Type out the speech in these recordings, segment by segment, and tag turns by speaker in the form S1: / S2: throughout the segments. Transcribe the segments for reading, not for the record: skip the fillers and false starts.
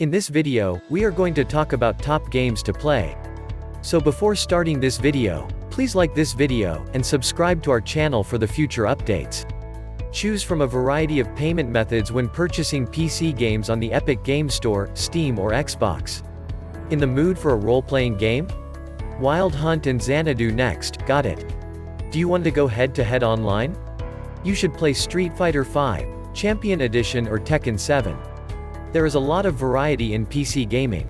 S1: In this video, we are going to talk about top games to play. So before starting this video, please like this video, and subscribe to our channel for the future updates. Choose from a variety of payment methods when purchasing PC games on the Epic Games Store, Steam or Xbox. In the mood for a role-playing game? Wild Hunt and Xanadu next, got it. Do you want to go head-to-head online? You should play Street Fighter V, Champion Edition or Tekken 7. There is a lot of variety in PC gaming.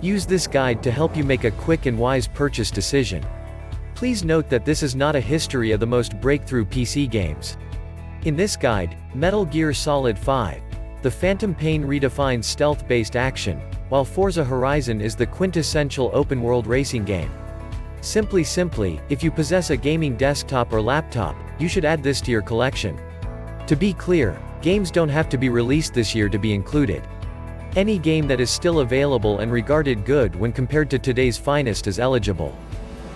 S1: Use this guide to help you make a quick and wise purchase decision. Please note that this is not a history of the most breakthrough PC games. In this guide, Metal Gear Solid 5, The Phantom Pain redefines stealth-based action, while Forza Horizon is the quintessential open-world racing game. Simply, if you possess a gaming desktop or laptop, you should add this to your collection. To be clear, games don't have to be released this year to be included. Any game that is still available and regarded good when compared to today's finest is eligible.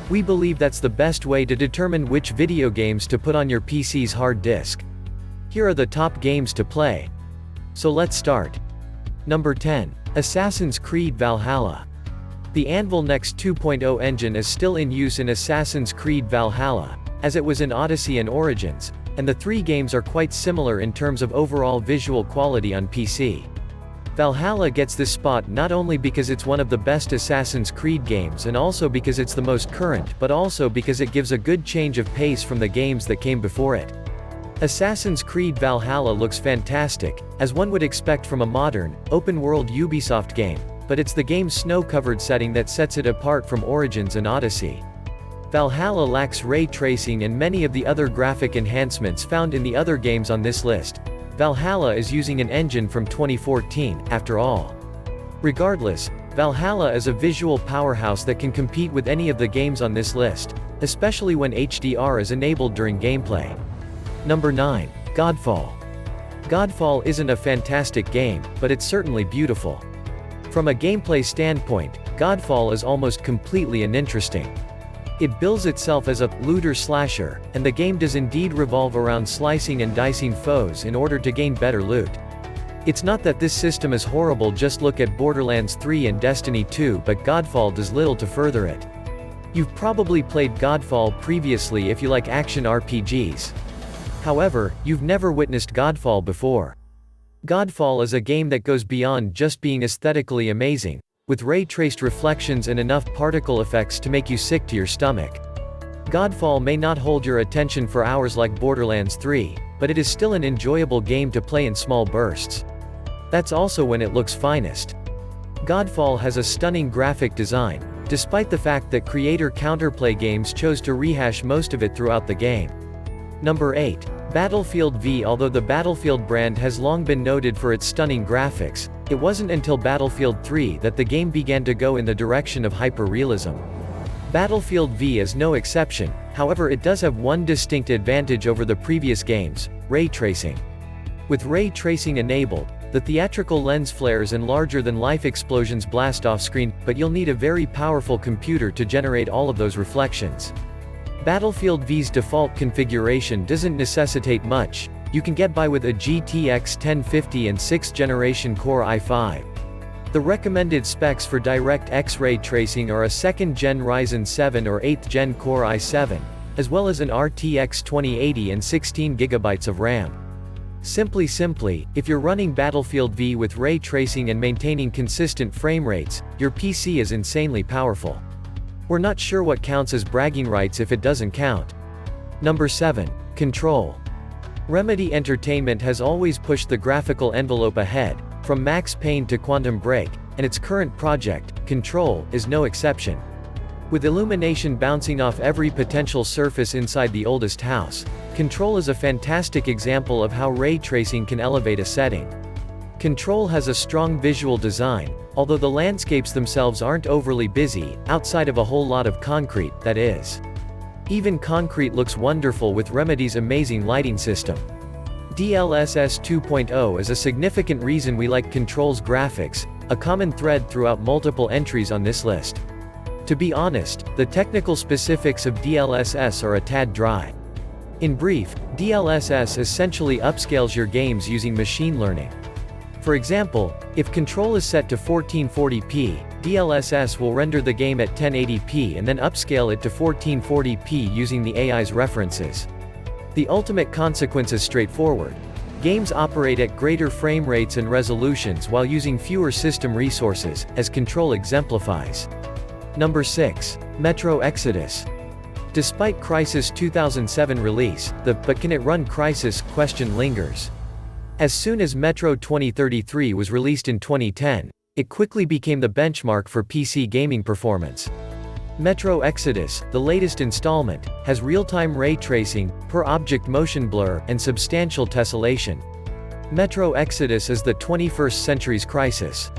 S1: We believe that's the best way to determine which video games to put on your PC's hard disk. Here are the top games to play. So let's start. Number 10. Assassin's Creed Valhalla. The Anvil Next 2.0 engine is still in use in Assassin's Creed Valhalla, as it was in Odyssey and Origins, and the three games are quite similar in terms of overall visual quality on PC. Valhalla gets this spot not only because it's one of the best Assassin's Creed games and also because it's the most current, but also because it gives a good change of pace from the games that came before it. Assassin's Creed Valhalla looks fantastic, as one would expect from a modern, open-world Ubisoft game, but it's the game's snow-covered setting that sets it apart from Origins and Odyssey. Valhalla lacks ray tracing and many of the other graphic enhancements found in the other games on this list. Valhalla is using an engine from 2014, after all. Regardless, Valhalla is a visual powerhouse that can compete with any of the games on this list, especially when HDR is enabled during gameplay. Number 9. Godfall. Godfall isn't a fantastic game, but it's certainly beautiful. From a gameplay standpoint, Godfall is almost completely uninteresting. It bills itself as a looter slasher, and the game does indeed revolve around slicing and dicing foes in order to gain better loot. It's not that this system is horrible, just look at Borderlands 3 and Destiny 2, but Godfall does little to further it. You've probably played Godfall previously if you like action RPGs. However, you've never witnessed Godfall before. Godfall is a game that goes beyond just being aesthetically amazing, with ray-traced reflections and enough particle effects to make you sick to your stomach. Godfall may not hold your attention for hours like Borderlands 3, but it is still an enjoyable game to play in small bursts. That's also when it looks finest. Godfall has a stunning graphic design, despite the fact that creator Counterplay Games chose to rehash most of it throughout the game. Number 8. Battlefield V. Although the Battlefield brand has long been noted for its stunning graphics, it wasn't until Battlefield 3 that the game began to go in the direction of hyper-realism. Battlefield V is no exception, however it does have one distinct advantage over the previous games: ray tracing. With ray tracing enabled, the theatrical lens flares and larger-than-life explosions blast off-screen, but you'll need a very powerful computer to generate all of those reflections. Battlefield V's default configuration doesn't necessitate much. You can get by with a GTX 1050 and 6th generation Core i5. The recommended specs for DirectX ray tracing are a 2nd gen Ryzen 7 or 8th gen Core i7, as well as an RTX 2080 and 16GB of RAM. Simply, if you're running Battlefield V with ray tracing and maintaining consistent frame rates, your PC is insanely powerful. We're not sure what counts as bragging rights if it doesn't count. Number 7. Control. Remedy Entertainment has always pushed the graphical envelope ahead, from Max Payne to Quantum Break, and its current project, Control, is no exception. With illumination bouncing off every potential surface inside the oldest house, Control is a fantastic example of how ray tracing can elevate a setting. Control has a strong visual design, although the landscapes themselves aren't overly busy, outside of a whole lot of concrete, that is. Even concrete looks wonderful with Remedy's amazing lighting system. DLSS 2.0 is a significant reason we like Control's graphics, a common thread throughout multiple entries on this list. To be honest, the technical specifics of DLSS are a tad dry. In brief, DLSS essentially upscales your games using machine learning. For example, if control is set to 1440p, DLSS will render the game at 1080p and then upscale it to 1440p using the AI's references. The ultimate consequence is straightforward. Games operate at greater frame rates and resolutions while using fewer system resources, as Control exemplifies. Number 6. Metro Exodus. Despite Crysis 2007 release, the "but can it run Crysis" question lingers. As soon as Metro 2033 was released in 2010, it quickly became the benchmark for PC gaming performance. Metro Exodus, the latest installment, has real-time ray tracing, per-object motion blur, and substantial tessellation. Metro Exodus is the 21st century's Crysis.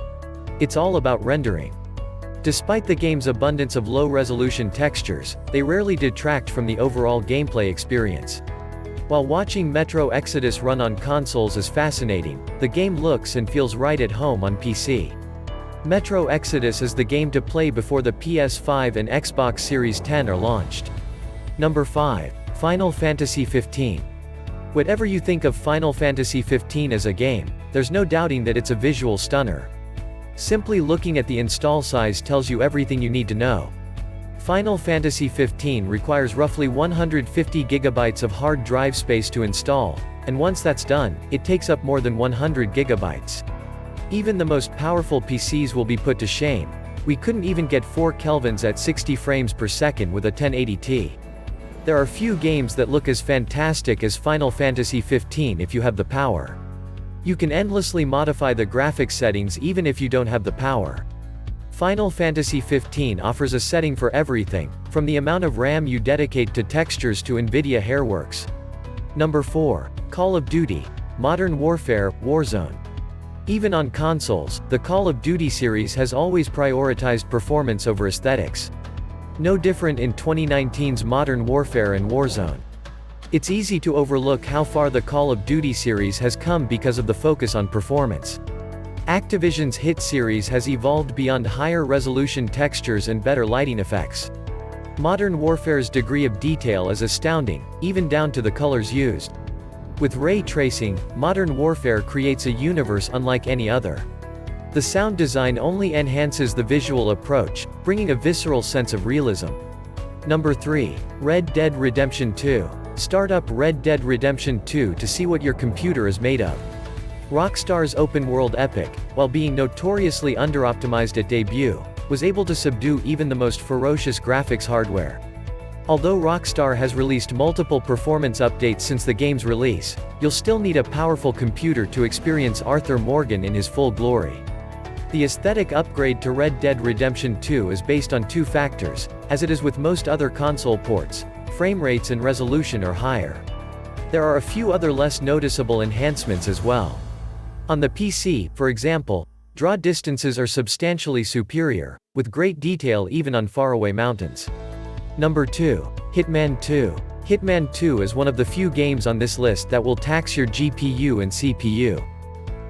S1: It's all about rendering. Despite the game's abundance of low-resolution textures, they rarely detract from the overall gameplay experience. While watching Metro Exodus run on consoles is fascinating, the game looks and feels right at home on PC. Metro Exodus is the game to play before the PS5 and Xbox Series X are launched. Number 5. Final Fantasy XV. Whatever you think of Final Fantasy XV as a game, there's no doubting that it's a visual stunner. Simply looking at the install size tells you everything you need to know. Final Fantasy XV requires roughly 150 GB of hard drive space to install, and once that's done, it takes up more than 100 GB. Even the most powerful PCs will be put to shame. We couldn't even get 4 kelvins at 60 frames per second with a 1080t. There are few games that look as fantastic as Final Fantasy XV if you have the power. You can endlessly modify the graphics settings even if you don't have the power. Final Fantasy XV offers a setting for everything, from the amount of RAM you dedicate to textures to NVIDIA Hairworks. Number 4. Call of Duty Modern Warfare Warzone. Even on consoles, the Call of Duty series has always prioritized performance over aesthetics. No different in 2019's Modern Warfare and Warzone. It's easy to overlook how far the Call of Duty series has come because of the focus on performance. Activision's hit series has evolved beyond higher resolution textures and better lighting effects. Modern Warfare's degree of detail is astounding, even down to the colors used. With ray tracing, Modern Warfare creates a universe unlike any other. The sound design only enhances the visual approach, bringing a visceral sense of realism. Number 3. Red Dead Redemption 2. Start up Red Dead Redemption 2 to see what your computer is made of. Rockstar's open-world epic, while being notoriously under-optimized at debut, was able to subdue even the most ferocious graphics hardware. Although Rockstar has released multiple performance updates since the game's release, you'll still need a powerful computer to experience Arthur Morgan in his full glory. The aesthetic upgrade to Red Dead Redemption 2 is based on 2 factors, as it is with most other console ports: frame rates and resolution are higher. There are a few other less noticeable enhancements as well. On the PC, for example, draw distances are substantially superior, with great detail even on faraway mountains. Number 2. Hitman II. Hitman II is one of the few games on this list that will tax your GPU and CPU.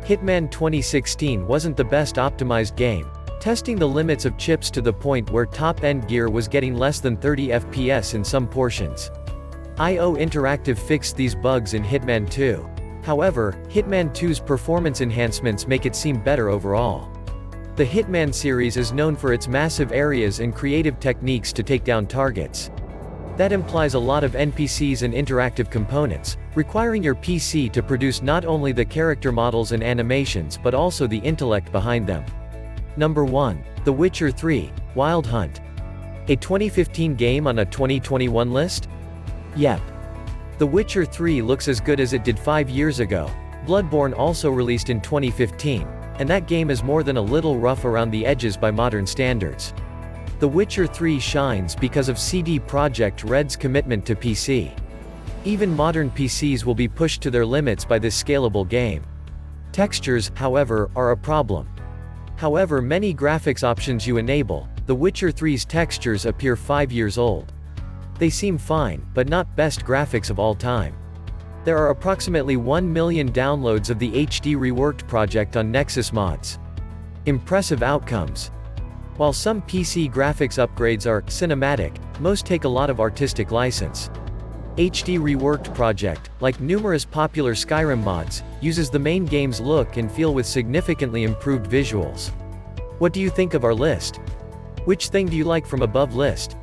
S1: Hitman 2016 wasn't the best optimized game, testing the limits of chips to the point where top-end gear was getting less than 30 FPS in some portions. IO Interactive fixed these bugs in Hitman 2. However, Hitman 2's performance enhancements make it seem better overall. The Hitman series is known for its massive areas and creative techniques to take down targets. That implies a lot of NPCs and interactive components, requiring your PC to produce not only the character models and animations but also the intellect behind them. Number 1. The Witcher 3: Wild Hunt. A 2015 game on a 2021 list? Yep. The Witcher 3 looks as good as it did 5 years ago. Bloodborne also released in 2015. And that game is more than a little rough around the edges by modern standards. The Witcher 3 shines because of CD Projekt Red's commitment to PC. Even modern PCs will be pushed to their limits by this scalable game. Textures, however, are a problem. However many graphics options you enable, The Witcher 3's textures appear 5 years old. They seem fine, but not best graphics of all time. There are approximately 1 million downloads of the HD Reworked project on Nexus Mods. Impressive outcomes. While some PC graphics upgrades are cinematic, most take a lot of artistic license. HD reworked project, like numerous popular Skyrim mods, uses the main game's look and feel with significantly improved visuals. What do you think of our list? Which thing do you like from above list?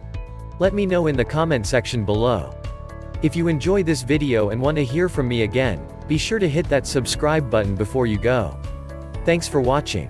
S1: Let me know in the comment section below. If you enjoy this video and want to hear from me again, be sure to hit that subscribe button before you go. Thanks for watching.